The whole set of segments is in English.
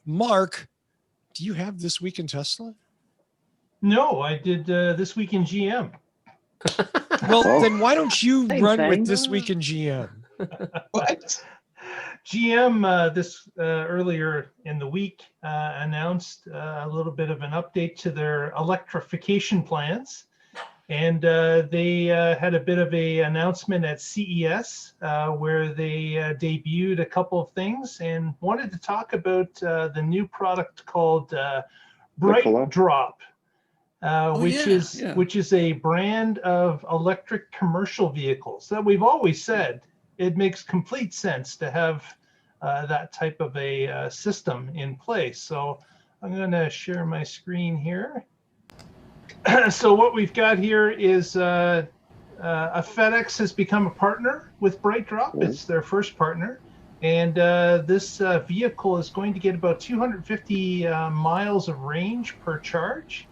Mark, do you have This Week in Tesla? No, I did This Week in GM. Well, then why don't you Same run thing. with This Week in GM? What? GM this earlier in the week announced a little bit of an update to their electrification plans. And they had a bit of a announcement at CES where they debuted a couple of things and wanted to talk about the new product called Bright Drop, which is a brand of electric commercial vehicles that we've always said it makes complete sense to have that type of a system in place. So I'm going to share my screen here. So what we've got here is a FedEx has become a partner with Bright Drop. It's their first partner. And this vehicle is going to get about 250 miles of range per charge.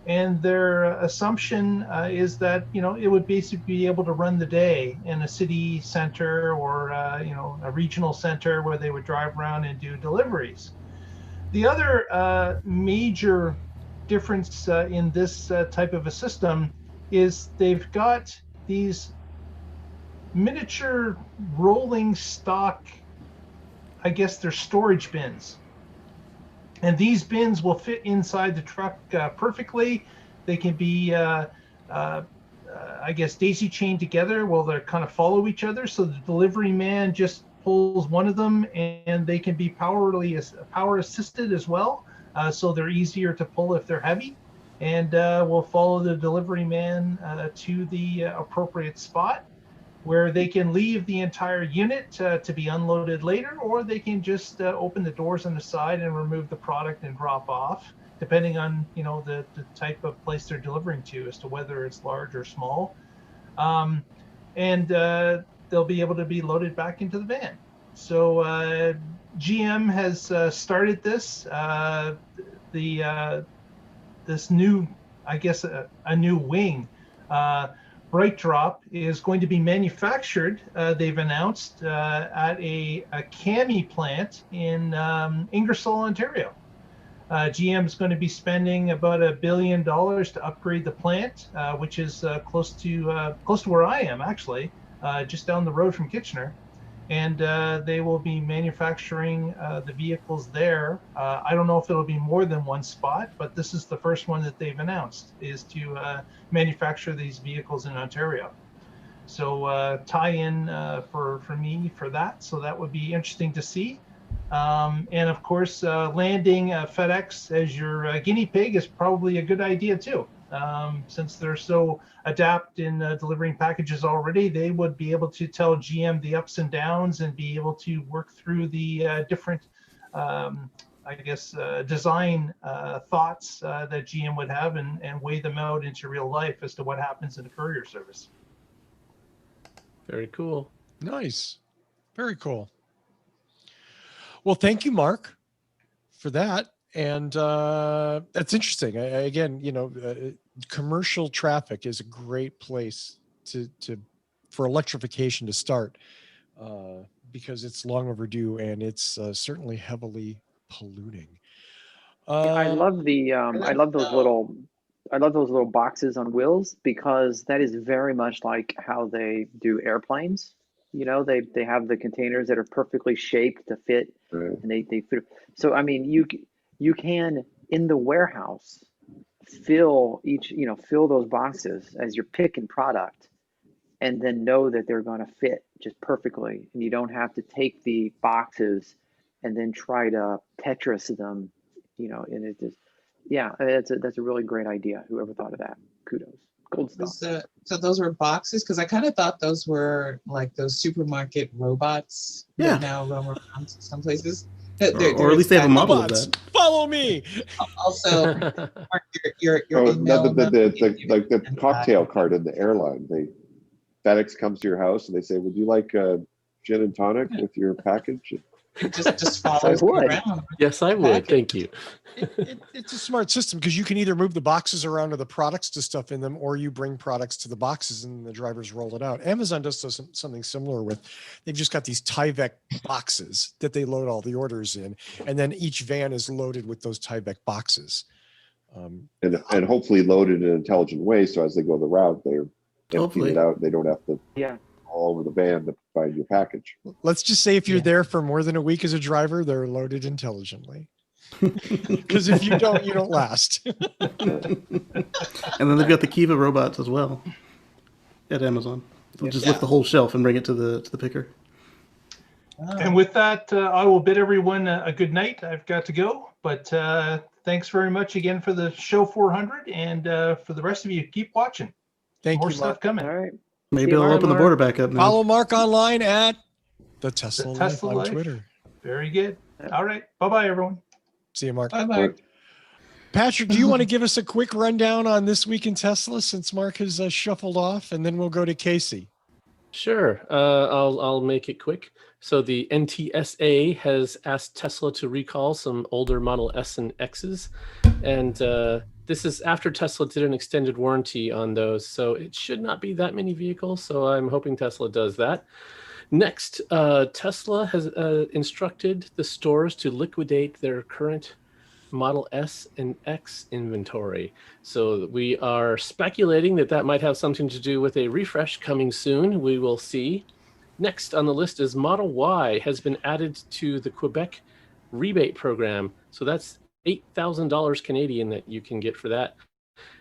And their assumption is that, it would basically be able to run the day in a city center or, a regional center where they would drive around and do deliveries. The other major difference in this type of a system is they've got these miniature rolling stock, I guess they're storage bins. And these bins will fit inside the truck perfectly. They can be, I guess, daisy chained together while they kind of follow each other. So the delivery man just pulls one of them, and they can be power assisted as well. So they're easier to pull if they're heavy. And we'll follow the delivery man to the appropriate spot, where they can leave the entire unit to be unloaded later, or they can just open the doors on the side and remove the product and drop off, depending on the type of place they're delivering to as to whether it's large or small. And they'll be able to be loaded back into the van. So GM has started this. This new, I guess, a new wing. Bright Drop is going to be manufactured, they've announced, at a CAMI plant in Ingersoll, Ontario. GM is going to be spending about $1 billion to upgrade the plant, which is close to where I am, actually, just down the road from Kitchener. And they will be manufacturing the vehicles there. I don't know if it'll be more than one spot, but this is the first one that they've announced, is to manufacture these vehicles in Ontario. So tie-in for me for that. So that would be interesting to see. And of course, landing FedEx as your guinea pig is probably a good idea too. Since they're so adept in delivering packages already, they would be able to tell GM the ups and downs and be able to work through the different, I guess, design thoughts that GM would have and weigh them out into real life as to what happens in the courier service. Very cool. Nice. Very cool. Well, thank you, Mark, for that. And that's interesting. Again, commercial traffic is a great place for electrification to start because it's long overdue and it's certainly heavily polluting. I love those little boxes on wheels, because that is very much like how they do airplanes. They have the containers that are perfectly shaped to fit, right. And they fit. So I mean, you can, in the warehouse, fill those boxes as you're picking product, and then know that they're going to fit just perfectly, and you don't have to take the boxes and then try to Tetris them, and it just, that's a really great idea. Whoever thought of that, kudos. Gold stuff. So those were boxes, because I kind of thought those were like those supermarket robots that now roam around some places. Or at least they have a model of that. Follow me. Also, your the cocktail cart in the airline. FedEx comes to your house and they say, "Would you like a gin and tonic with your package?" It just I follows you would. around. Yes, I would. Thank you. It's a smart system because you can either move the boxes around to the products to stuff in them, or you bring products to the boxes and the drivers roll it out. Amazon does something similar with, they've just got these Tyvek boxes that they load all the orders in, and then each van is loaded with those Tyvek boxes. And hopefully loaded in an intelligent way, so as they go the route, they're emptying Hopefully. it out. They don't have to Yeah. all over the van to find your package. Let's just say if you're Yeah. there for more than a week as a driver, they're loaded intelligently. Because if you don't, you don't last. And then they've got the Kiva robots as well at Amazon. They'll just lift the whole shelf and bring it to the picker. And with that, I will bid everyone a good night. I've got to go, but thanks very much again for the show 400, and for the rest of you, keep watching. Thank More you, stuff Mark. coming. All right. Maybe See you they'll tomorrow, open the Mark. border back up now. Follow Mark online at the Tesla, Tesla Life on Life. Twitter. Very good. All right. Bye-bye, everyone. See you, Mark. Bye-bye. Patrick, do you want to give us a quick rundown on This Week in Tesla since Mark has shuffled off, and then we'll go to Casey. Sure. I'll make it quick. So the NTSA has asked Tesla to recall some older Model S and X's, and this is after Tesla did an extended warranty on those. So it should not be that many vehicles. So I'm hoping Tesla does that. Next, Tesla has instructed the stores to liquidate their current Model S and X inventory. So we are speculating that that might have something to do with a refresh coming soon. We will see. Next on the list is Model Y has been added to the Quebec rebate program. So that's $8,000 Canadian that you can get for that.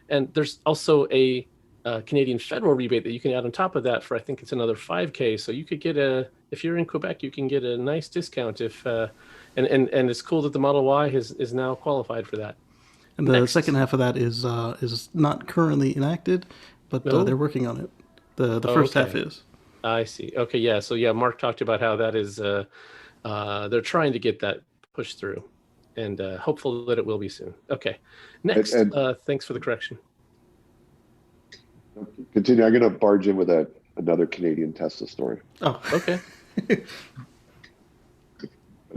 And there's also a Canadian federal rebate that you can add on top of that for, I think it's another $5K. So you could get if you're in Quebec, you can get a nice discount if, and it's cool that the Model Y is now qualified for that. And the second half of that is not currently enacted, but they're working on it. The first half is. I see. Okay, yeah. So yeah, Mark talked about how that is. They're trying to get that pushed through, and hopefully that it will be soon. Okay. Next, thanks for the correction. Continue. I'm going to barge in with another Canadian Tesla story. Oh, okay.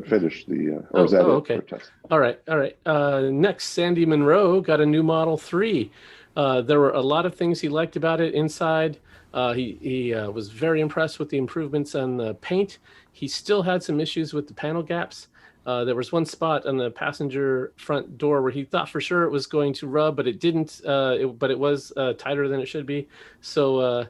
Finish the. Or is that it okay. for Tesla? All right. Next, Sandy Monroe got a new Model 3. There were a lot of things he liked about it inside. He was very impressed with the improvements on the paint. He still had some issues with the panel gaps. There was one spot on the passenger front door where he thought for sure it was going to rub, but it didn't. But it was tighter than it should be. So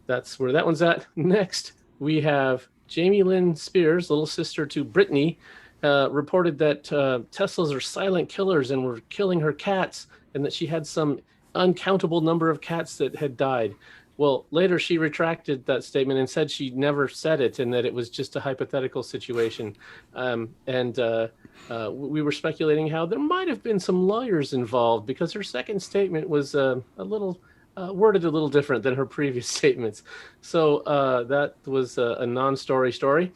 that's where that one's at. Next, we have Jamie Lynn Spears, little sister to Brittany, reported that Teslas are silent killers and were killing her cats, and that she had some uncountable number of cats that had died. Well, later she retracted that statement and said she never said it and that it was just a hypothetical situation. We were speculating how there might have been some lawyers involved because her second statement was a little worded a little different than her previous statements. So that was a non-story.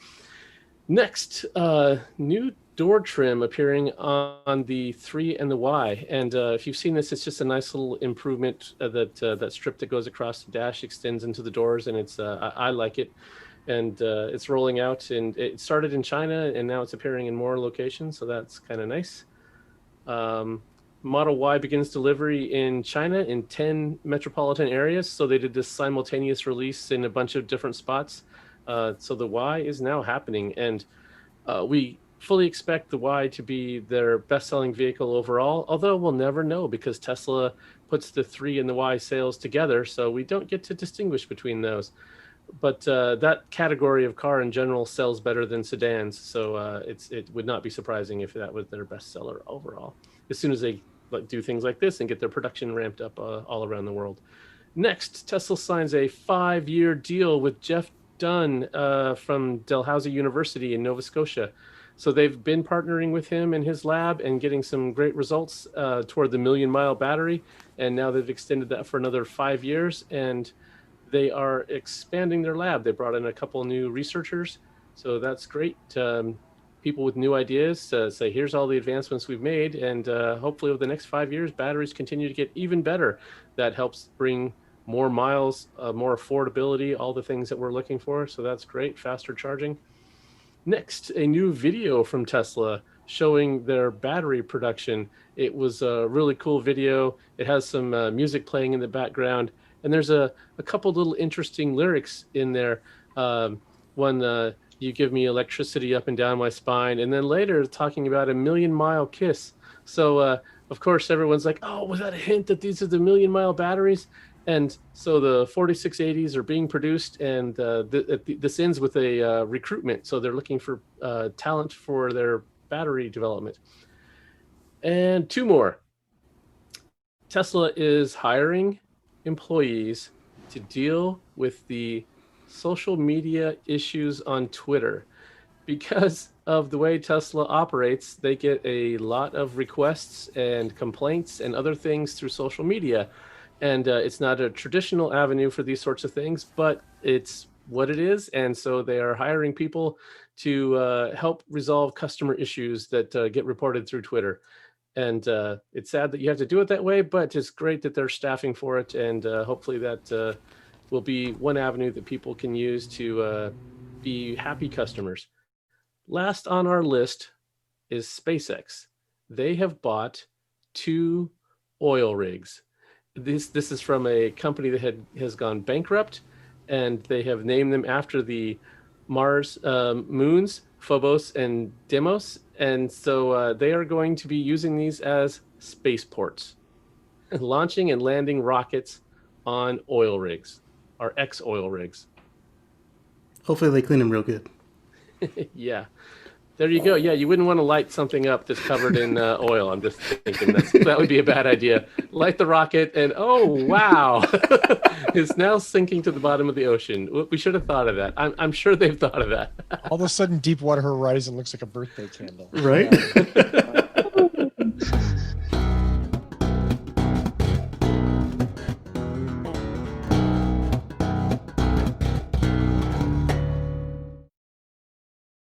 Next, new door trim appearing on the 3 and the Y. And if you've seen this, it's just a nice little improvement that strip that goes across the dash extends into the doors, and it's I like it. And it's rolling out, and it started in China, and now it's appearing in more locations, so that's kind of nice. Model Y begins delivery in China in 10 metropolitan areas, so they did this simultaneous release in a bunch of different spots. So the Y is now happening, and we fully expect the Y to be their best-selling vehicle overall, although we'll never know because Tesla puts the 3 and the Y sales together, so we don't get to distinguish between those. But that category of car in general sells better than sedans, so it would not be surprising if that was their bestseller overall, as soon as they do things like this and get their production ramped up all around the world. Next, Tesla signs a 5-year deal with Jeff Dunn from Dalhousie University in Nova Scotia. So they've been partnering with him in his lab and getting some great results toward the 1,000,000-mile battery. And now they've extended that for another 5 years, and they are expanding their lab. They brought in a couple new researchers, so that's great. People with new ideas say, here's all the advancements we've made, and hopefully over the next 5 years, batteries continue to get even better. That helps bring more miles, more affordability, all the things that we're looking for. So that's great, faster charging. Next, a new video from Tesla showing their battery production. It was a really cool video. It has some music playing in the background, and there's a couple little interesting lyrics in there. One, you give me electricity up and down my spine, and then later talking about a 1,000,000-mile kiss. So, of course, everyone's like, oh, was that a hint that these are the 1,000,000-mile batteries? And so the 4680s are being produced, and this ends with a recruitment. So they're looking for talent for their battery development. And two more. Tesla is hiring employees to deal with the social media issues on Twitter. Because of the way Tesla operates, they get a lot of requests and complaints and other things through social media. And it's not a traditional avenue for these sorts of things, but it's what it is. And so they are hiring people to help resolve customer issues that get reported through Twitter. And it's sad that you have to do it that way, but it's great that they're staffing for it. And hopefully that will be one avenue that people can use to be happy customers. Last on our list is SpaceX. They have bought 2 oil rigs. This is from a company that has gone bankrupt, and they have named them after the Mars moons, Phobos and Deimos. And so they are going to be using these as spaceports, launching and landing rockets on oil rigs, or ex-oil rigs. Hopefully they clean them real good. Yeah. There you go. Yeah, you wouldn't want to light something up that's covered in oil. I'm just thinking that would be a bad idea. Light the rocket and oh, wow. It's now sinking to the bottom of the ocean. We should have thought of that. I'm sure they've thought of that. All of a sudden, Deepwater Horizon looks like a birthday candle. Right? Yeah.